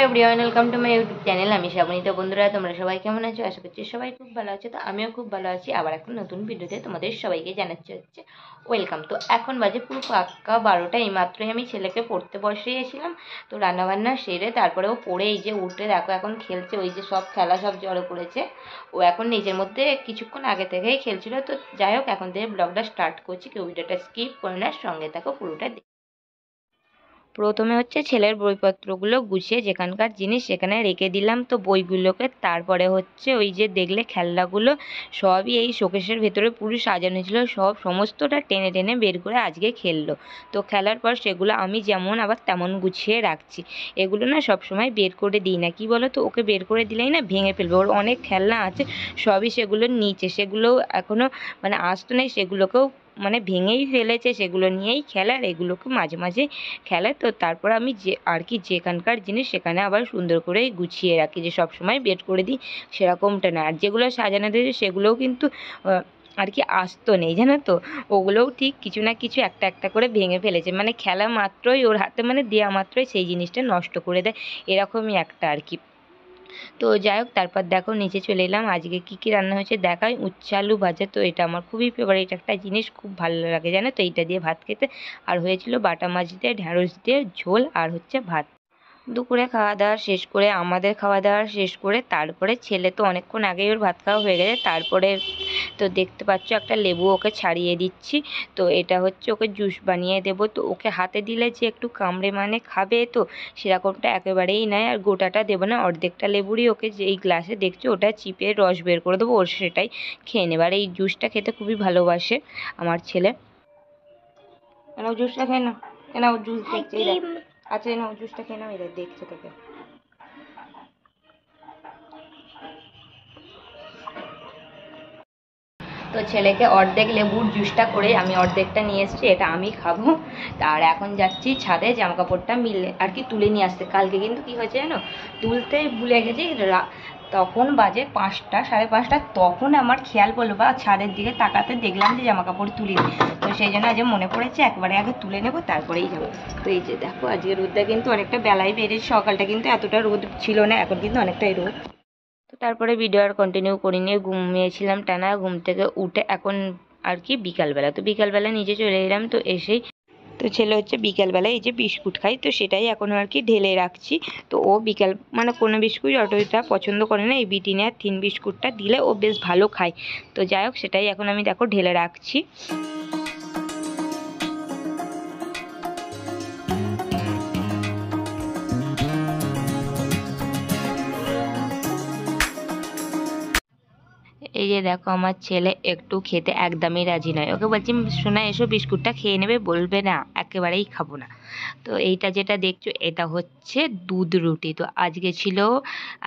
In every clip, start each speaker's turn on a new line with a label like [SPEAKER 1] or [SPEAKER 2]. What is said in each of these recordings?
[SPEAKER 1] Everyone, welcome to my YouTube channel. আমি শ্রাবণী। তো বন্ধুরা, তোমরা সবাই কেমন আছো? আশা করছি সবাই খুব ভালো আছো। তো আমিও খুব ভালো আছি। আবার একটা নতুন ভিডিওতে তোমাদের সবাইকে জানাচ্ছি হচ্ছে ওয়েলকাম। তো এখন বাজে পুরো পাক্কা 12টা। এইমাত্রই আমি ছেলেকে পড়তে বসিয়েছিলাম। তো রান্নাবান্না সেরে তারপরে ও পড়ে এই যে উঠে দেখো এখন খেলছে। ওই যে সব খেলা সব জড়ো করেছে। ও এখন নিজের মধ্যে কিছুক্ষণ আগে থেকেই খেলছিল। তো যাই হোক, এখন থেকে ব্লগটা স্টার্ট করছি। কেউ ভিডিওটা স্কিপ করে না, সঙ্গে থাকো পুরোটা। প্রথমে হচ্ছে ছেলের বইপত্রগুলো গুছিয়ে যেখানকার জিনিস সেখানে রেখে দিলাম। তো বইগুলোকে তারপরে হচ্ছে ওই যে দেখলে খেলনাগুলো সবই এই শোকেসের ভেতরে পুরো সাজানো ছিল, সমস্তটা টেনে টেনে বের করে আজকে খেললো। তো খেলার পর সেগুলো আমি যেমন আবার তেমন গুছিয়ে রাখছি। এগুলো না সবসময় বের করে দিই না, কি বলো তো, ওকে বের করে দিলেই না ভেঙে ফেলবে। ওর অনেক খেলনা আছে, সবই সেগুলোর নিচে, সেগুলোও এখনও মানে আসতো নেই, সেগুলোকেও মানে ভেঙেই ফেলেছে। সেগুলো নিয়েই খেলার, এগুলোকে মাঝে মাঝে খেলে। তো তারপর আমি যে আর কি যেখানকার জিনিস সেখানে আবার সুন্দর করে গুছিয়ে রাখি, যে সব সময় বের করে দিই সেরকমটা না। আর যেগুলো সাজানো দিয়েছে সেগুলোও কিন্তু আর কি আসতো নেই, জানো তো। ওগুলোও ঠিক কিছু না কিছু একটা একটা করে ভেঙে ফেলেছে, মানে খেলা মাত্রই ওর হাতে মানে দেওয়া মাত্রই সেই জিনিসটা নষ্ট করে দেয়, এরকমই একটা আর কি। তো যাই হোক, তারপর দেখো নিচে চলে এলাম। আজকে কি কি রান্না হয়েছে দেখাই। উচ্ছে আলু ভাজা, তো এটা আমার খুবই ফেভারিট একটা জিনিস, খুব ভালো লাগে জানো তো এইটা দিয়ে ভাত খেতে। আর হয়েছিল বাটা মাছ দিয়ে ঢ্যাঁড়স দিয়ে ঝোল, আর হচ্ছে ভাত। দুপুরে খাওয়া দাওয়া শেষ করে, আমাদের খাওয়া দাওয়া শেষ করে তারপরে ছেলে তো অনেকক্ষণ আগেই ওর ভাত খাওয়া হয়ে গেছে। তারপরে তো দেখতে পাচ্ছ একটা লেবু ওকে ছাড়িয়ে দিচ্ছি। তো এটা হচ্ছে ওকে জুস বানিয়ে দেবো। তো ওকে হাতে দিলে যে একটু কামড়ে মানে খাবে, তো সেরকমটা একেবারেই নয়। আর গোটাটা দেবো না, অর্ধেকটা লেবুরই ওকে যেই গ্লাসে দেখছো ওটা চিপে রস বের করে দেবো, ওর সেটাই খেয়ে নেবে। আর এই জুসটা খেতে খুবই ভালোবাসে আমার ছেলে। কেন জুসটা খেয়ে না, কেন জুস দেখছে? আচ্ছা না, জুসটা খেয়ে নাও, এদের দেখছে তোকে। তো ছেলেকে অর্ধেক লেবুর জুসটা করে আমি অর্ধেকটা নিয়ে এসেছি, এটা আমি খাবো। আর এখন যাচ্ছি ছাদে জামা কাপড়টা মিলে আর কি তুলে নিয়ে আসতে। কালকে কিন্তু কি হয়েছে জানো, তুলতে ভুলে গেছি। তখন বাজে 5টা, 5:30, তখন আমার খেয়াল পড়লো বা ছাদের দিকে তাকাতে দেখলাম যে জামা কাপড় তুলিনি। তো সেই জন্য আজ মনে পড়েছে একবারে আগে তুলে নেবো তারপরেই যাবো। তো এই যে দেখো, আজকে রোদটা কিন্তু অনেকটা বেলায় বেরিয়েছে। সকালটা কিন্তু এতটা রোদ ছিল না, এখন কিন্তু অনেকটাই রোদ। তো তারপরে ভিডিও আর কন্টিনিউ করিনি, ঘুমিয়েছিলাম টানা। ঘুম থেকে উঠে এখন আর কি বিকালবেলা, তো বিকালবেলা নিচে চলে এলাম। তো এসেই তো ছেলে হচ্ছে বিকালবেলায় এই যে বিস্কুট খাই, তো সেটাই এখন আর কি ঢেলে রাখছি। তো ও বিকাল মানে কোনো বিস্কুট অতটা পছন্দ করে না, এই ব্রিটানিয়া থিন বিস্কুটটা দিলে ও বেশ ভালো খায়। তো যাই হোক, সেটাই এখন আমি দেখো ঢেলে রাখছি। এই যে দেখো, আমার ছেলে একটু খেতে একদমই রাজি নয়। ওকে বলছি শোনা এসো বিস্কুটটা খেয়ে নেবে, বলবে না, একেবারেই খাবো না। তো এইটা যেটা দেখছো এটা হচ্ছে দুধ রুটি। তো আজকে ছিল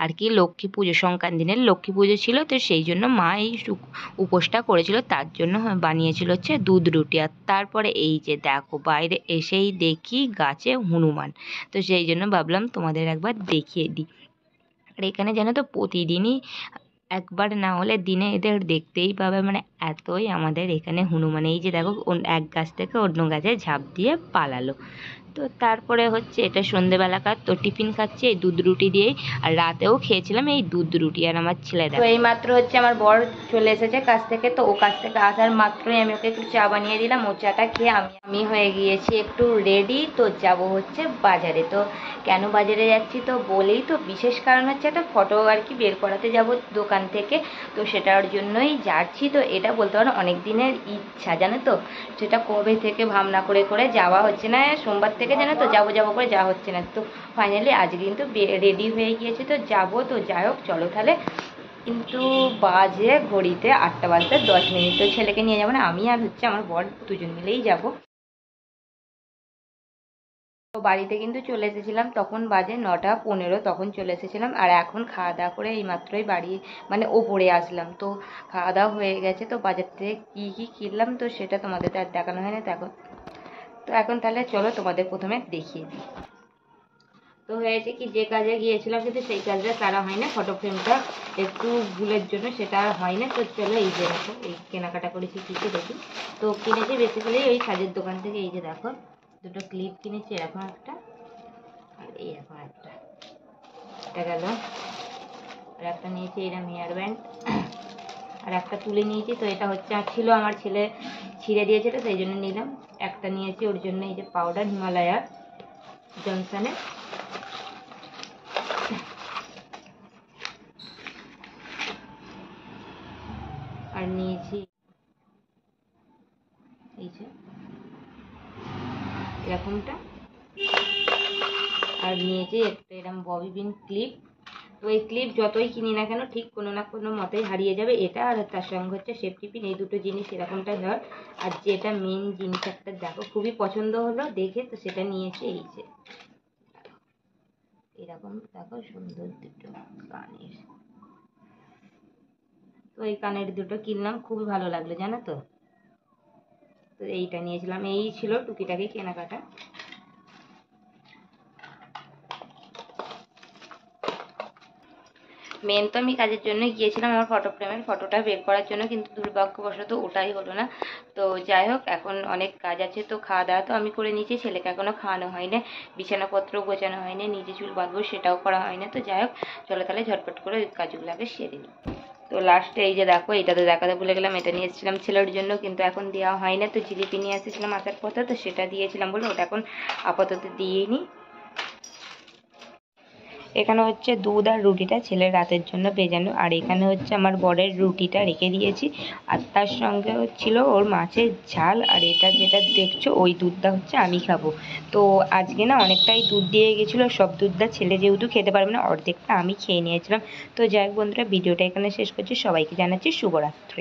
[SPEAKER 1] আর কি লক্ষ্মী পুজো, সংক্রান্তি দিনের লক্ষ্মী পুজো ছিল। তো সেই জন্য মা এই উপোসটা করেছিল, তার জন্য বানিয়েছিল হচ্ছে দুধ রুটি। আর তারপরে এই যে দেখো, বাইরে এসেই দেখি গাছে হনুমান। তো সেই জন্য ভাবলাম তোমাদের একবার দেখিয়ে দিই। আর এখানে জানো তো প্রতিদিনই একবার না হলে দিনে এদের দেখতেই পাবে, মানে এতই আমাদের এখানে হনুমান। এই যে দেখো, এক গাছ থেকে অন্য গাছে ঝাঁপ দিয়ে পালালো। তো তারপরে হচ্ছে এটা সন্ধেবেলাকার, তো টিফিন খাচ্ছি এই দুধ রুটি দিয়েই। আর রাতেও খেয়েছিলাম এই দুধ রুটি। আর আমার ছেলে তো এই মাত্র হচ্ছে আমার বর চলে এসেছে কাছ থেকে। তো ও কাছ থেকে আসার মাত্রই আমি ওকে একটু চা বানিয়ে দিলাম। ও চাটা খেয়ে আমি হয়ে গিয়েছি একটু রেডি। তো যাব হচ্ছে বাজারে। তো কেন বাজারে যাচ্ছি তো বলেই, তো বিশেষ কারণ হচ্ছে একটা ফটো আর কি বের করাতে যাব দোকান থেকে। তো সেটার জন্যই যাচ্ছি। তো এটা বলতে পারো অনেক দিনের ইচ্ছা, জানো তো, সেটা কবে থেকে ভাবনা করে করে যাওয়া হচ্ছে না। সোমবার থেকে জানো তো যাবো যাবো করে যাওয়া হচ্ছে না। তো ফাইনালি আজকে কিন্তু রেডি হয়ে গিয়েছে, তো যাবো। তো যাই হোক, চলো তাহলে। কিন্তু বাজে ঘড়িতে 8:10। তো ছেলেকে নিয়ে যাবো না, আমি আর হচ্ছে আমার বর দুজন মিলেই যাবো। তো বাড়িতে কিন্তু চলে এসেছিলাম, তখন বাজে 9:15, তখন চলে এসেছিলাম। আর এখন খাওয়া দাওয়া করে এই মাত্রই বাড়ি মানে ওপরে আসলাম। তো খাওয়া দাওয়া হয়ে গেছে। তো বাজার থেকে কী কী কিনলাম তো সেটা তোমাদের তো আর দেখানো হয় না। তো এখন তাহলে চলো তোমাদের প্রথমে দেখিয়ে দিই। তো হয়েছে কি, যে কাজে গিয়েছিলাম কিন্তু সেই কাজটা তারা হয় না, ফটো ফ্রেমটা একটু ভুলের জন্য সেটা আর হয় না। তো চলো এই যে দেখো, এই কেনাকাটা করেছি কী কী দেখি। তো কিনেছি বেসিক্যালি ওই কাজের দোকান থেকে। এই যে দেখো, দুটো ক্লিপ কিনেছি, এরকম একটা আর এই এরকম একটা। একটা গেল, আর একটা নিয়েছি এরকম হেয়ার ব্যান্ড, আর একটা তুলে নিয়েছি। তো এটা হচ্ছে ছিল আমার ছেলে ছিঁড়ে দিয়েছিল সেই জন্য নিলাম। একটা নিয়েছি ওর জন্য এই যে পাউডার হিমালয়ার জনসনের, আর নিয়েছি এই যে এরকমটা, আর নিয়েছি একটা এরকম ববি পিন ক্লিপ। তো এই ক্লিপ যতই কিনি না কেন ঠিক কোনো না কোনো মতেই হারিয়ে যাবে, এটা আর তার সঙ্গে হচ্ছে সেফটি পিন, এই দুটো জিনিস এরকমটাই হয়। আর যেটা মেন জিনিস একটা দেখো খুবই পছন্দ হলো দেখে, তো সেটা নিয়েছি এই যে এরকম দেখো সুন্দর দুটো কানের। তো এই কানের দুটো কিনলাম, খুবই ভালো লাগলো জানো তো। তো এইটা নিয়েছিলাম, এই ছিল টুকিটাকি কেনাকাটা। মেন তো আমি কাজের জন্য গিয়েছিলাম আমার ফটো ফ্রেমের ফটোটা বের করার জন্য, কিন্তু দুর্ভাগ্যবশত ওটাই হলো না। তো যাই হোক, এখন অনেক কাজ আছে। তো খাওয়া দাওয়া তো আমি করে নিয়েছি, ছেলেকে এখনও খাওয়ানো হয়নি, বিছানাপত্র গোছানো হয়নি, নিজে চুল বাঁধবো সেটাও করা হয় না। তো যাই হোক চলো তাহলে ঝটপট করে ওই কাজগুলো আগে সেরে নিই। তো লাস্টে এই যে দেখো, এটা তো দেখাতে ভুলে গেলাম, এটা নিয়ে এসেছিলাম ছেলের জন্য, কিন্তু এখন দেওয়া হয় না। তো জিলিপি নিয়ে এসেছিলাম আসার পথে, তো সেটা দিয়েছিলাম বলে ওটা এখন আপাতত দিয়েই নিই। এখানে হচ্ছে দুধ আর রুটিটা ছেলের রাতের জন্য ভেজানো, আর এখানে হচ্ছে আমার বরের রুটিটা রেখে দিয়েছি, আর তার সঙ্গে ছিল ওর মাছের ঝাল। আর এটা যেটা দেখছো ওই দুধটা হচ্ছে আমি খাবো। তো আজকে না অনেকটাই দুধ দিয়ে গেছিলো, সব দুধটা ছেলে যেহেতু খেতে পারবে না অর্ধেকটা আমি খেয়ে নিয়েছিলাম। তো যাই হোক বন্ধুরা, ভিডিওটা এখানে শেষ করছি, সবাইকে জানাচ্ছি শুভরাত্রি।